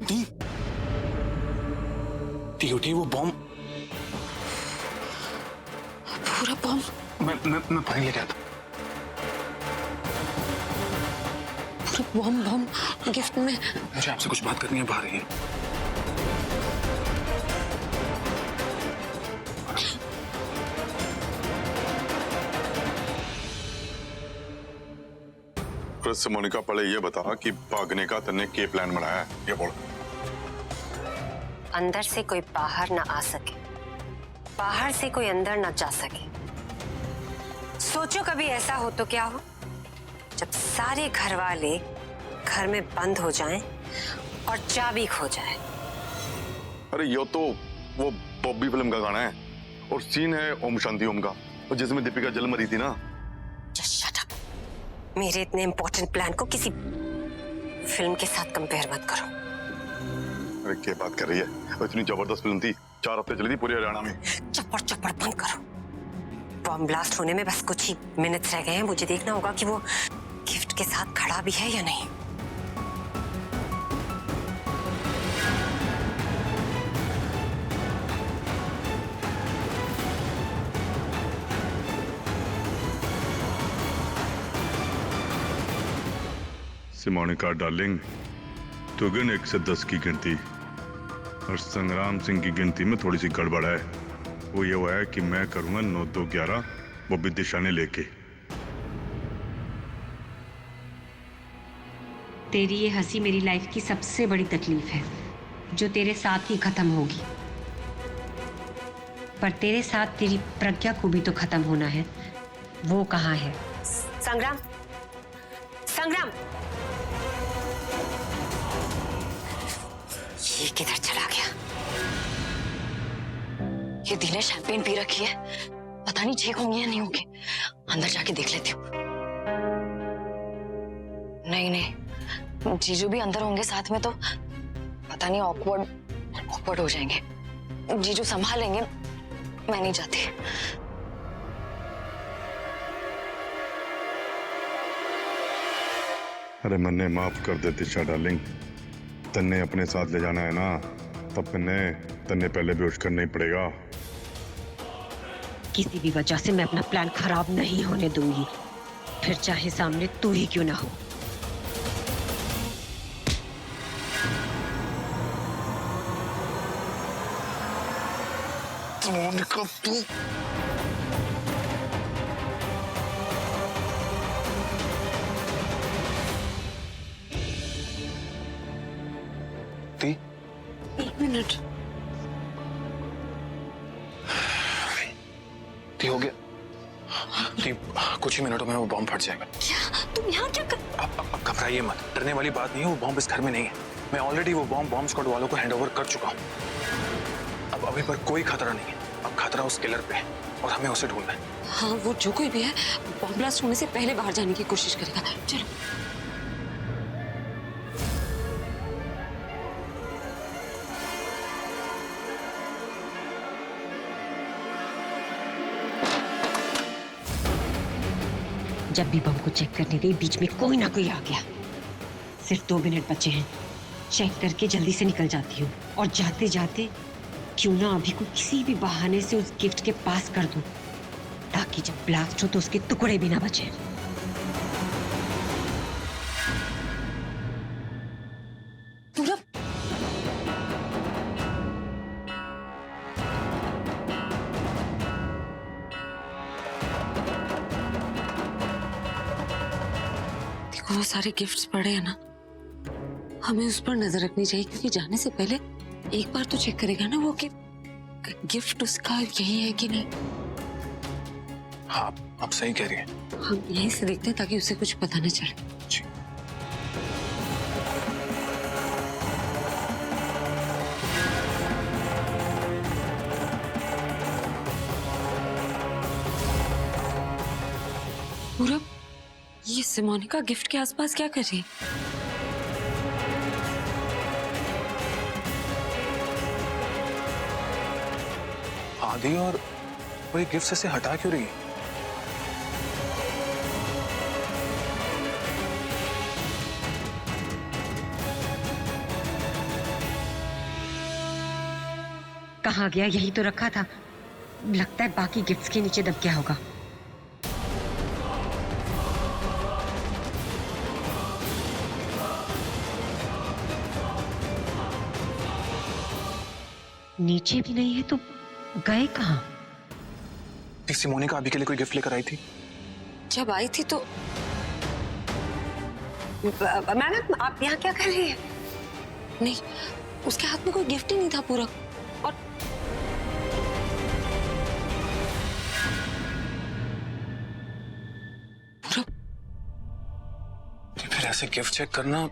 दी दी उठी, वो बॉम्ब। पूरा बॉम्ब? मैं पानी लेके आता। पूरा बॉम्ब गिफ्ट में। मुझे आपसे कुछ बात करनी है, बाहर रहिए। फिर मोनिका, पहले ये बता कि भागने का तन्ने के प्लान बनाया है, ये बोल। अंदर से कोई बाहर ना आ सके, बाहर से कोई अंदर ना जा सके। सोचो कभी ऐसा हो तो क्या हो, जब सारे घर वाले घर में बंद हो जाएं और चाबी खो जाए। अरे ये तो वो बॉबी फिल्म का गाना है और सीन है ओम शांति ओम का, और जिसमें दीपिका जल मरी थी ना। Just shut up। मेरे इतने इंपॉर्टेंट प्लान को किसी फिल्म के साथ कंपेयर मत करो। अरे क्या बात कर रही है, वो इतनी जबरदस्त फिल्म थी, 4 हफ्ते चली थी पूरे हरियाणा में। चप्पड़ चप्पड़ बंद करो। बॉम्ब ब्लास्ट होने में बस कुछ ही मिनट्स रह गए हैं, मुझे देखना होगा कि वो गिफ्ट के साथ खड़ा भी है या नहीं। मोनिका डार्लिंग, तो गिन 1 से 10 की गिनती, और संग्राम सिंह की गिनती में थोड़ी सी गड़बड़ है। वो ये हुआ है कि मैं करूंगा 9, 2, 11, वो भी दिशा ने लेके। तेरी ये हंसी मेरी लाइफ की सबसे बड़ी तकलीफ है, जो तेरे साथ ही खत्म होगी। पर तेरे साथ तेरी प्रज्ञा को भी तो खत्म होना है। वो कहाँ है? संग्राम, संग्राम, ये किधर चला गया? ये दी ने शैंपेन पी रखी है, पता नहीं छेक होंगी या नहीं होंगी। अंदर जाके देख लेती हूँ। नहीं नहीं, जीजू भी अंदर होंगे साथ में तो पता नहीं ऑकवर्ड हो जाएंगे। जीजू संभालेंगे, मैं नहीं जाती। अरे मन्ने, माफ कर दे दिशा डार्लिंग, तन्ने अपने साथ ले जाना है ना, तब तन्ने पहले बेहोश करना ही पड़ेगा। किसी भी वजह से मैं अपना प्लान खराब नहीं होने दूंगी, फिर चाहे सामने तू ही क्यों ना हो। मोनिका तू दी, 1 मिनट। दी हो गया। दी, कुछ ही मिनटों में वो बॉम्ब फट जाएगा। क्या तुम यहाँ क्या कर? अब घबराइए मत, डरने वाली बात नहीं है। वो बॉम्ब इस घर में नहीं है। मैं ऑलरेडी वो बॉम्ब स्क्वाड वालों को हैंड ओवर कर चुका हूँ। अब अभी पर कोई खतरा नहीं है। अब खतरा उस किलर पे है और हमें उसे ढूंढना है। हाँ, वो जो कोई भी है बॉम्ब ब्लास्ट होने से पहले बाहर जाने की कोशिश करेगा। चलो। जब भी बम को चेक करने गई, बीच में कोई ना कोई आ गया। सिर्फ 2 मिनट बचे हैं, चेक करके जल्दी से निकल जाती हूँ। और जाते जाते क्यों ना अभी को किसी भी बहाने से उस गिफ्ट के पास कर दूं, ताकि जब ब्लास्ट हो तो उसके टुकड़े भी ना बचे। पूरा देखो, वो सारे गिफ्ट्स पड़े हैं ना, हमें उस पर नजर रखनी चाहिए, क्योंकि जाने से पहले एक बार तो चेक करेगा ना वो कि गिफ्ट उसका यही है कि नहीं। हाँ, आप सही कह रही हैं। हम यहीं से देखते हैं ताकि उसे कुछ पता न चले। जी। पूरा ये सिमोनिका गिफ्ट के आसपास क्या कर रही है? आदि और वो ये गिफ्ट से हटा क्यों रही है? कहाँ गया? यही तो रखा था। लगता है बाकी गिफ्ट्स के नीचे दब गया होगा। नीचे भी नहीं है तो गए कहाँ? तीसरी मोनिका अभी के लिए कोई गिफ्ट लेकर आई थी? जब आई थी तो मैम आप यहाँ क्या कर रही हैं? नहीं, उसके हाथ में कोई गिफ्ट ही नहीं था पूरा। और पूरा फिर ऐसे गिफ्ट चेक करना।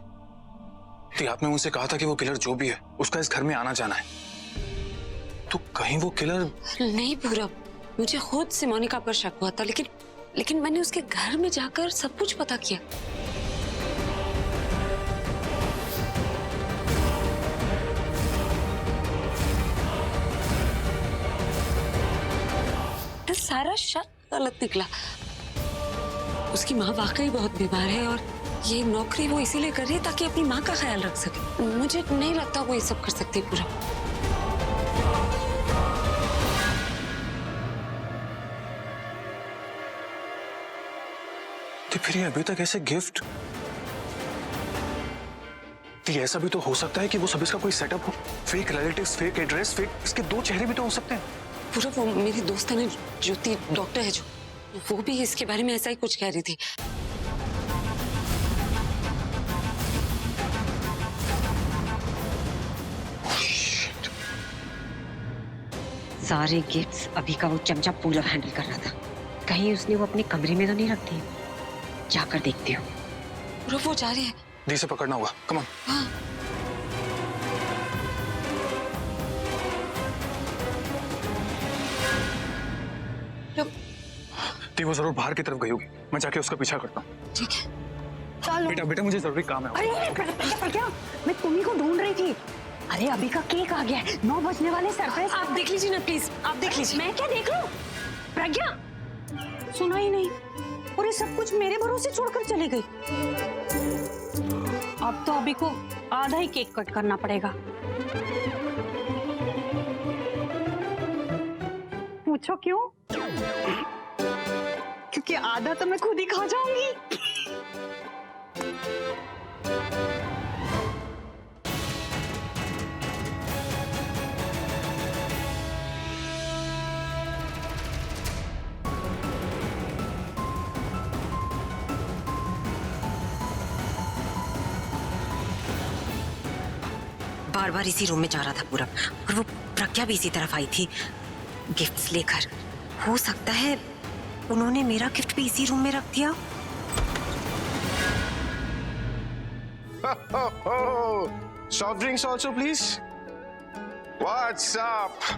तो आपने मुझसे कहा था कि वो किलर जो भी है उसका इस घर में आना जाना है, तो कहीं वो किलर? नहीं पूरा, मुझे खुद से मोनिका पर शक हुआ था, लेकिन मैंने उसके घर में जाकर सब कुछ पता किया। तो सारा शक गलत निकला। उसकी माँ वाकई बहुत बीमार है और ये नौकरी वो इसीलिए कर रही है ताकि अपनी माँ का ख्याल रख सके। मुझे नहीं लगता वो ये सब कर सकती पूरा। तो फिर ये अभी तक ऐसे गिफ्ट? तो ये ऐसा भी तो हो सकता है कि वो सब इसका कोई सेटअप हो, fake relatives, fake address, fake इसके दो चेहरे भी तो हो सकते हैं। पूरा वो मेरी दोस्त है ना ज्योति, डॉक्टर है जो, वो भी इसके बारे में ऐसा ही कुछ कह रही थी। सारे गिफ्ट्स अभी का वो चमचा पूरा हैंडल कर रहा था। कहीं उसने वो अपने कमरे में तो नहीं रख दिए? जाकर देखती हूँ। पूरा वो जा रही है। दी से पकड़ना होगा, कम ऑन। हाँ। दी वो जरूर बाहर की तरफ गई होगी, मैं जाके उसका पीछा करता हूँ। ठीक है चलो। बेटा बेटा मुझे जरूरी काम है। प्रज्ञा, मैं तुम्ही को ढूंढ रही थी। अरे अभी का केक आ गया है, 9 बजने वाले सरप्राइज। आप देख लीजिए ना प्लीज, आप देख लीजिए। मैं क्या देख लूं? प्रज्ञा सुना ही नहीं और ये सब कुछ मेरे भरोसे छोड़कर चली गई। अब तो अभी को आधा ही केक कट करना पड़ेगा। पूछो क्यों? क्योंकि आधा तो मैं खुद ही खा जाऊंगी। बार बार इसी रूम में जा रहा था पूरा, और वो प्रज्ञा भी इसी तरफ आई थी गिफ्ट्स लेकर। हो सकता है उन्होंने मेरा गिफ्ट भी इसी रूम में रख दिया। Soft drinks also, please. What's up,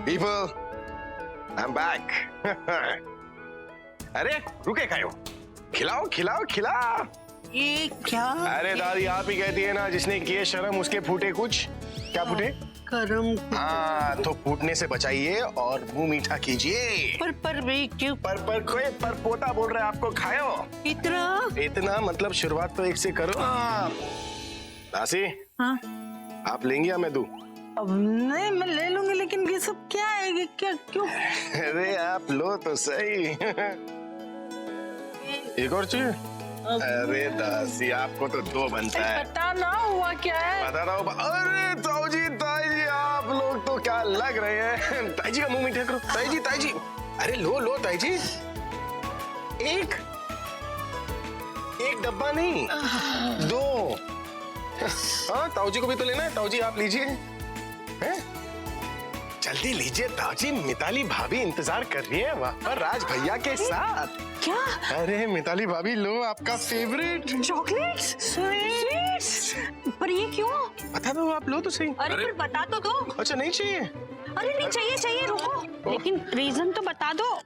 people? I'm back. अरे रुके खाओ, खिलाओ खिलाओ खिलाओ। ये क्या? अरे दादी आप ही कहती है ना, जिसने किए शर्म उसके फूटे कुछ। क्या फूटे? करम। हाँ तो फूटने से बचाइए और मुंह मीठा कीजिए। पर वे क्यों? पर कोई पर पोता बोल रहा है आपको, खाओ। इतना मतलब शुरुआत तो एक से करो। दासी हाँ? आप लेंगे या मैं दूं? अब नहीं, मैं ले लूंगी, लेकिन ये सब क्या है? ये क्या क्यों? अरे आप लो तो सही। एक और चाहिए? अरे दासी आपको तो 2 बनता है। पता ना हुआ क्या है? बता रहा हूँ। अरे ताऊ जी आप लोग तो क्या लग रहे हैं। ताई जी का मुंह मीठा करो। ताई जी अरे लो ताई जी। एक डब्बा नहीं, 2। हाँ ताऊ जी को भी तो लेना है। ताऊ जी आप लीजिए, हैं? जल्दी लीजिए ताऊ जी, मिताली भाभी इंतजार कर रही है वहाँ पर राज भैया के साथ। क्या? अरे मिताली भाभी लो आपका फेवरेट चॉकलेट्स, स्वीट्स। पर ये क्यों? बता दो, आप लो तो सही। अरे फिर बता तो दो। अच्छा नहीं चाहिए? अरे नहीं चाहिए, रुको, लेकिन रीजन तो बता दो।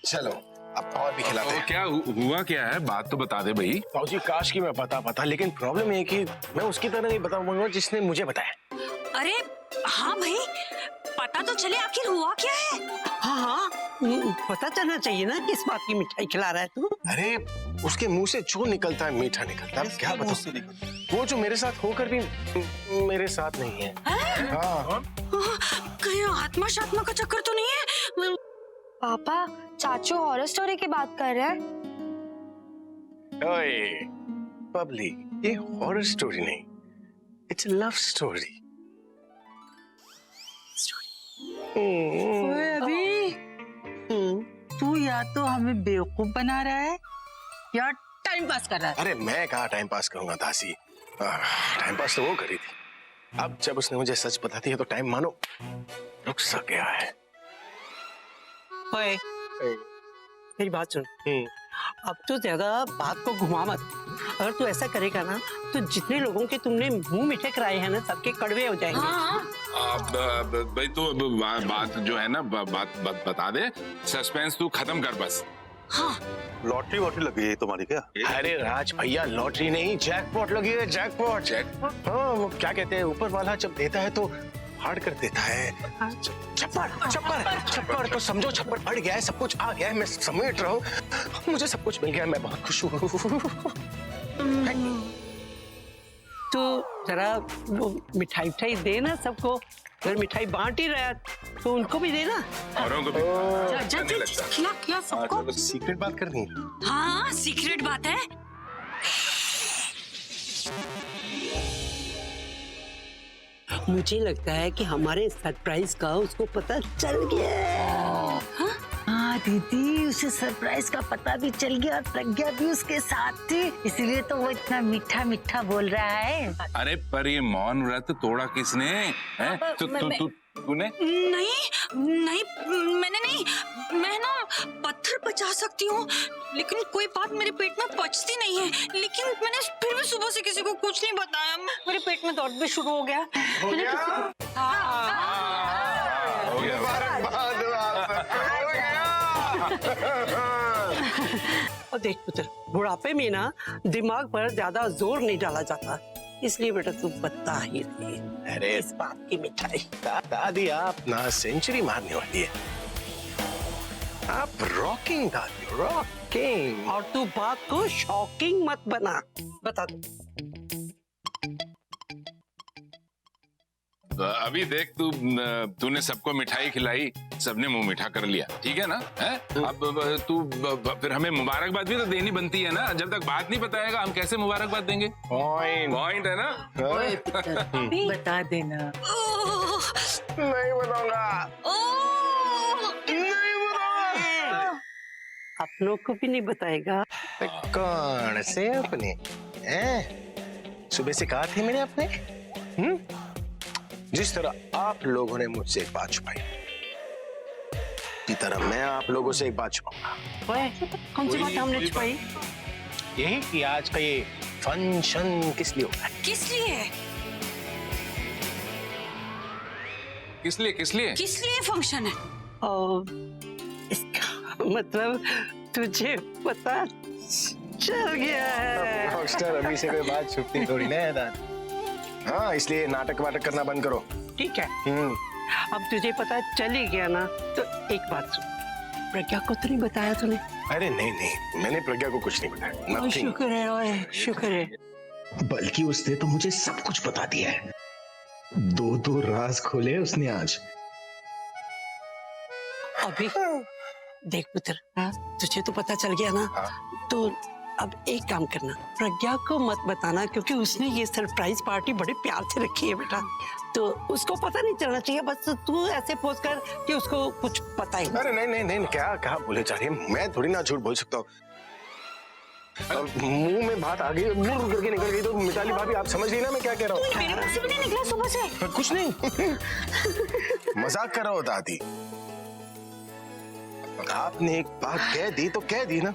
चलो अब और भी खिलाते हैं। क्या हुआ क्या है, बात तो बता दे भाई। ताऊ जी काश की मैं बता, लेकिन प्रॉब्लम ये कि मैं उसकी तरह नहीं बता पाऊंगा जिसने मुझे बताया। अरे हाँ भाई, पता तो चले आखिर हुआ क्या है। हाँ पता चलना चाहिए ना किस बात की मिठाई खिला रहा है तू। अरे उसके मुंह से जो निकलता है मीठा निकलता है, क्या बताऊं। वो जो मेरे साथ होकर भी मेरे साथ नहीं है। हाँ। कहीं आत्मा शात्मा का चक्कर तो नहीं है? पापा, चाचू हॉरर स्टोरी की बात कर रहे हैं। ओए बबली, ये हॉरर स्टोरी नहीं, इट्स अ लव स्टोरी। अभी तू या तो हमें बेवकूफ बना रहा है या टाइम पास कर रहा है। अरे मैं कहाँ टाइम पास करूंगा दासी, टाइम पास तो वो करी थी। अब जब उसने मुझे सच बता दिया तो टाइम मानो रुक सा गया है। ओए, मेरी बात सुन, अब तो ज्यादा बात को घुमा मत। अगर तू ऐसा करेगा ना तो जितने लोगों के तुमने मुंह मीठे कराए हैं ना, सबके कड़वे हो जाएंगे। भाई तू बात जो है ना बात बता दे, सस्पेंस तू खत्म कर बस। लॉटरी वॉटरी लगी है तुम्हारी क्या? अरे राज भैया, लॉटरी नहीं, जैकपॉट लगी है, जैकपॉट। जैकपॉट? हाँ, वो क्या कहते हैं, ऊपर वाला जब देता है तो फाड़ कर देता है। छप्पर छप्पर छप्पर, तो समझो छप्पर पड़ गया है, सब कुछ आ गया है, मैं समेट रहा हूँ, मुझे सब कुछ मिल गया है, मैं बहुत खुश हूँ। तो जरा वो मिठाई उठाई देना सबको। अगर मिठाई बांट ही रहा है तो उनको भी देना। औरों को भी खिला सबको। सीक्रेट बात करनी। हाँ, सीक्रेट बात है। मुझे लगता है कि हमारे सरप्राइज का उसको पता चल गया। हाँ दीदी, उसे सरप्राइज का पता भी चल गया और प्रज्ञा भी उसके साथ थी, इसलिए तो वो इतना मीठा मीठा बोल रहा है। अरे पर ये मौन व्रत तोड़ा किसने है? तूने? नहीं, मैंने नहीं। मैं ना पत्थर पचा सकती हूँ, लेकिन कोई बात मेरे पेट में पचती नहीं है। लेकिन मैंने फिर भी सुबह से किसी को कुछ नहीं बताया। मेरे पेट में दर्द भी शुरू हो गया। हो और देख पुत्र, बुढ़ापे में ना दिमाग पर ज्यादा जोर नहीं डाला जाता, इसलिए बेटा तू बता ही रही है। अरे इस बात की मिठाई। दादी आप ना सेंचुरी मारने वाली है, आप रॉकिंग दादी, रॉकिंग। और तू बात को शॉकिंग मत बना। बता दो। अभी देख तूने सबको मिठाई खिलाई, सबने मुंह मीठा कर लिया, ठीक है ना? है? अब तू फिर हमें मुबारकबाद भी तो देनी बनती है ना। जब तक बात नहीं बताएगा हम कैसे मुबारकबाद देंगे? पॉइंट है ना? बता देना। नहीं बताऊंगा, नहीं बताऊंगा। अपनों को भी नहीं बताएगा? कौन से अपने? सुबह से कहा थे मैंने अपने। जिस तरह आप लोगों ने मुझसे एक बात छुपाई, इसी तरह मैं आप लोगों से एक बात छुपाऊंगा। कौन सी बात हमने छुपाई? यही कि आज का ये फंक्शन किस लिए होगा? किस लिए? किस लिए फंक्शन है? इसका मतलब तुझे पता चल गया है। रॉकस्टार, अभी से कोई बात छुपती थोड़ी ना है दादा। हाँ, इसलिए नाटक वाटक करना बंद करो। ठीक है। अब तुझे पता चल ही गया ना, तो एक बात सुन, प्रज्ञा को तो नहीं बताया तूने? अरे नहीं, मैंने प्रज्ञा को कुछ नहीं बताया। शुक्र है ओए, शुक्र है। बल्कि उसने तो मुझे सब कुछ बता दिया है। 2 राज खोले उसने आज। अभी देख पुत्र, तुझे तो पता चल गया ना, तो अब एक काम करना, प्रज्ञा को मत बताना, क्योंकि उसने ये सरप्राइज पार्टी बड़े प्यार से रखी है बेटा, तो उसको पता नहीं चलना चाहिए। बस तू ऐसे पोज कर कि उसको कुछ पता ही। अरे नहीं, क्या बोले जा रही है? मैं थोड़ी ना झूठ बोल सकता हूँ। मुंह में बात आ गई, मुंह करके निकल गई, तो मिताली भाभी आप समझ रही ना मैं क्या कह रहा हूँ? मेरे मुंह से भी नहीं निकला सुबह से। कुछ नहीं। मजाक कर रहा हो दादी। आपने एक बात कह दी तो कह दी ना।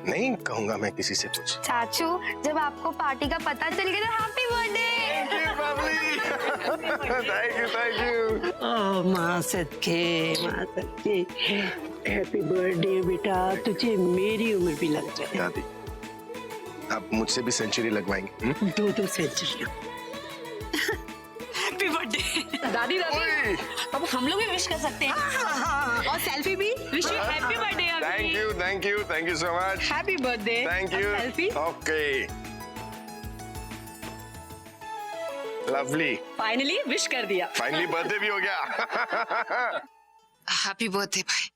नहीं कहूंगा मैं किसी से कुछ। चाचू, जब आपको पार्टी का पता चल गया तो हैप्पी बर्थडे। Thank you. माँ सदके, हैप्पी बर्थडे बेटा। तुझे मेरी उम्र भी लग जाए। दादी, आप मुझसे भी सेंचुरी लगवाएंगे? 2 सेंचुरियां। Happy birthday. दादी दादी अब हम लोग भी विश कर सकते हैं और सेल्फी भी। विश यू हैप्पी बर्थडे अभी। Thank you so much. Happy birthday. Thank you. Selfie. Okay lovely, finally wish कर दिया। फाइनली बर्थडे भी हो गया। हैप्पी बर्थडे भाई।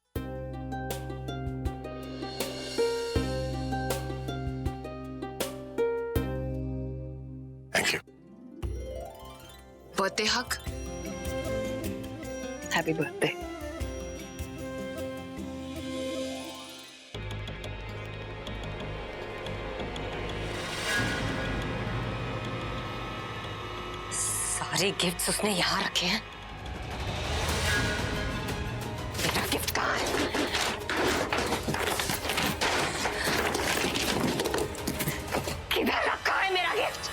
Thank you. बर्थडे हक। Happy birthday. सारे गिफ्ट्स उसने यहाँ रखे हैं। मेरा गिफ्ट कहाँ है? किधर रखा है मेरा गिफ्ट?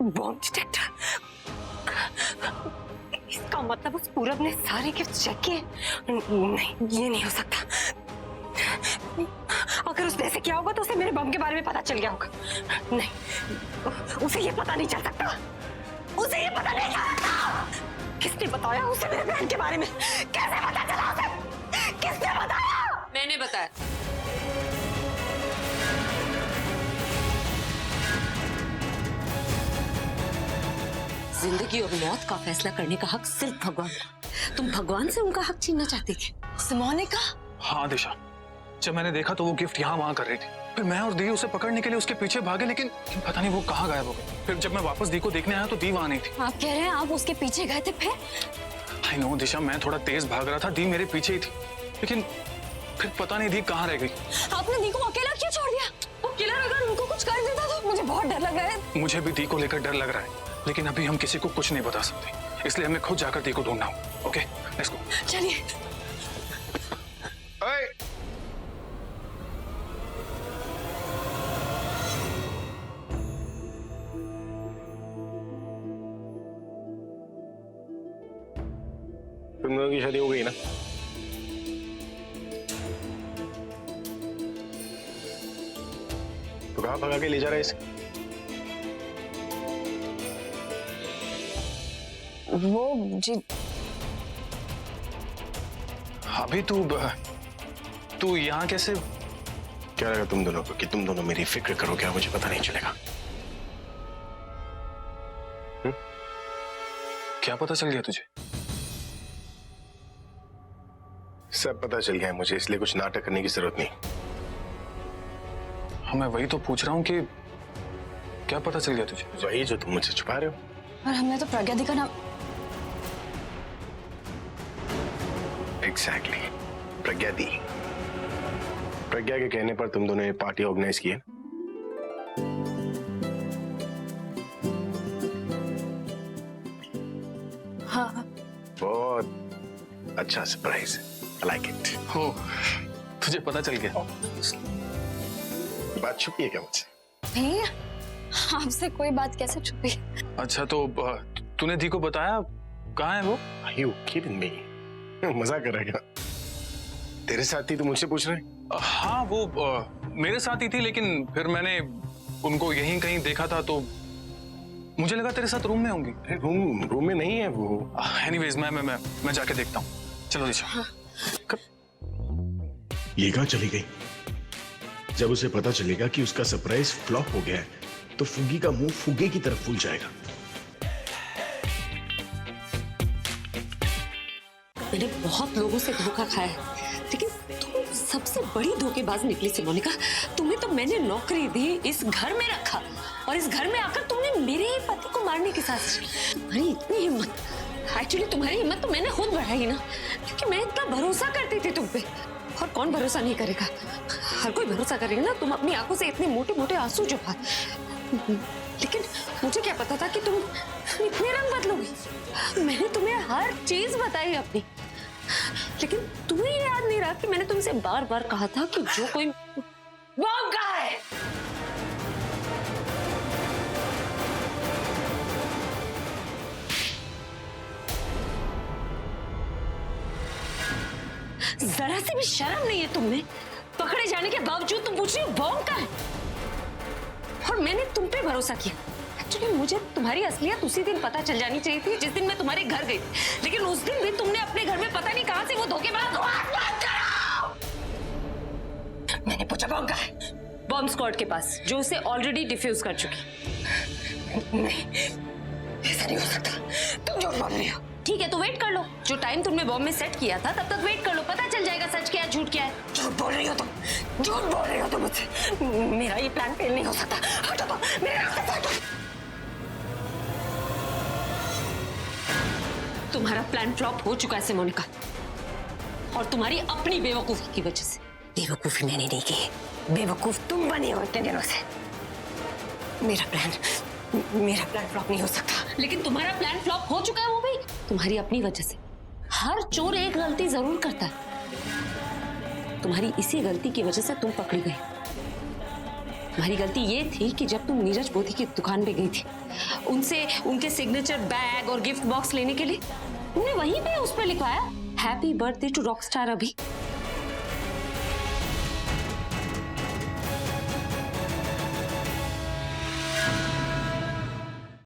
Bomb detector. इसका मतलब उस पूरब ने सारे गिफ्ट चेक किए? नहीं, ये नहीं हो सकता। अगर उसने ऐसे किया होगा तो उसे मेरे बम के बारे में पता चल गया होगा। नहीं, उसे ये पता नहीं चल सकता। उसे ये पता नहीं चल सकता। किसने बताया उसे मेरे बहन के बारे में? कैसे पता चला उसे? किसने बताया? मैंने बताया। जिंदगी और मौत का फैसला करने का हक सिर्फ भगवान का। तुम भगवान से उनका हक छीनना चाहते थे। सिमोनिका। हाँ दिशा, जब मैंने देखा तो वो गिफ्ट यहाँ वहाँ कर रही थी। फिर मैं और दी उसे पकड़ने के लिए उसके पीछे भागे, लेकिन पता नहीं वो कहाँ गायब हो गई। फिर जब मैं वापस दी को देखने आया तो दी वहाँ नहीं थी। आप कह रहे हैं आप उसके पीछे गए थे फिर? आई नो दिशा, मैं थोड़ा तेज भाग रहा था, दी मेरे पीछे ही थी, लेकिन फिर पता नहीं दी कहाँ रह गई। आपने दी को अकेला क्यों छोड़ दिया? वो किलर अगर उनको कुछ कर देता तो मुझे बहुत डर लग रहा है। मुझे भी दी को लेकर डर लग रहा है, लेकिन अभी हम किसी को कुछ नहीं बता सकते, इसलिए हमें खुद जाकर दी को ढूंढना होगा। Okay, let's go. चलिए। तुम लोगों की शादी हो गई ना? तो कहाँ भगा के ले जा रहे इसे? वो जी अभी तू यहाँ कैसे? क्या लगा तुम दोनों को कि तुम दोनों मेरी फिक्र करो? क्या मुझे पता नहीं चलेगा? क्या पता चल गया तुझे? सब पता चल गया है मुझे, इसलिए कुछ नाटक करने की जरूरत नहीं। हाँ, मैं वही तो पूछ रहा हूँ कि क्या पता चल गया तुझे? वही जो तुम मुझसे छुपा रहे हो। और हमने तो प्रज्ञा दी का नाम। एग्जैक्टली, प्रज्ञा दी। प्रज्ञा के कहने पर तुम दोनों ने पार्टी ऑर्गेनाइज की है। हाँ। बहुत अच्छा सरप्राइज, आई लाइक इट। हो, तुझे पता चल गया? बात छुपी है क्या मुझसे? नहीं, आपसे कोई बात कैसे छुपी? अच्छा, तो तूने दी को बताया? कहाँ है वो? Are you kidding me? मजाक कर रहा है क्या? तेरे साथ थी तो मुझसे पूछ रहे? हाँ, वो मेरे साथ ही थी, लेकिन फिर मैंने उनको यहीं कहीं देखा था तो मुझे लगा तेरे साथ रूम में होंगी। रूम में नहीं है वो। एनीवेज, मैं जाके देखता हूँ। चलो दिशा। हाँ। ये कहाँ चली गई? जब उसे पता चलेगा कि उसका सरप्राइज फ्लॉप हो गया है, तो फुग्गी का मुंह फुग्गे की तरफ फूल जाएगा। मैंने बहुत लोगों से धोखा खाया है, लेकिन तुम सबसे बड़ी धोखेबाज निकली सिमोनिका। तुम्हें तो मैंने नौकरी दी, इस घर में रखा, और इस घर में आकर तुमने मेरे ही पति को मारने की साजिश की। तुम्हारी इतनी हिम्मत! एक्चुअली तुम्हारी हिम्मत तो मैंने खुद बढ़ाई ना, क्योंकि मैं इतना भरोसा करती थी तुम पे। और कौन भरोसा नहीं करेगा? हर कोई भरोसा करेगा ना। तुम अपनी आंखों से इतने मोटे मोटे आंसू छुपा, लेकिन मुझे क्या पता था कि तुम इतने रंग बदलोगी। मैंने तुम्हें हर चीज बताई अपनी, लेकिन तुम्हें याद नहीं रहा कि मैंने तुमसे बार बार कहा था कि जो कोई बॉम्ब कहाँ है। जरा से भी शर्म नहीं है तुमने? पकड़े जाने के बावजूद तुम पूछ रही हो बॉम्ब का है? और मैंने तुम पे भरोसा किया। एक्चुअली मुझे तुम्हारी असलियत उसी दिन पता चल जानी चाहिए थी जिस दिन मैं तुम्हारे घर गई, लेकिन उस दिन भी तुमने अपने घर में पता नहीं कहां से वो धोखेबाज। मैंने पूछा बॉम्ब का है? बॉम्ब स्क्वाड के पास, जो उसे ऑलरेडी डिफ्यूज कर चुकी। नहीं, ऐसा नहीं हो सकता, तुम झूठ बोल रही हो। ठीक है तो वेट कर लो, जो टाइम तुमने बॉम्ब में सेट किया था तब तक वेट कर लो, पता चल जाएगा सच क्या है झूठ क्या है। झूठ बोल रही हो तुम, झूठ बोल रही हो तुम मुझसे। मेरा ये प्लान फेल नहीं हो सकता, हटो तो मेरे रास्ते से हटो। तुम्हारा प्लान फ्लॉप हो चुका है मोनिका, और तुम्हारी अपनी बेवकूफी की वजह से। बेवकूफी मैंने नहीं की, बेवकूफ तुम बने हो इतने दिनों से। मेरा प्लान फ्लॉप नहीं हो सकता। लेकिन तुम्हारा प्लान फ्लॉप हो चुका है, वो भी तुम्हारी अपनी वजह से। हर चोर एक गलती जरूर करता है, तुम्हारी इसी गलती की वजह से तुम पकड़ी गई। तुम्हारी गलती ये थी कि जब तुम नीरज बोधी की दुकान पे गई थी उनसे उनके सिग्नेचर बैग और गिफ्ट बॉक्स लेने के लिए, तुमने वहीं पे उस पर लिखवाया हैप्पी बर्थडे टू रॉकस्टार अभी।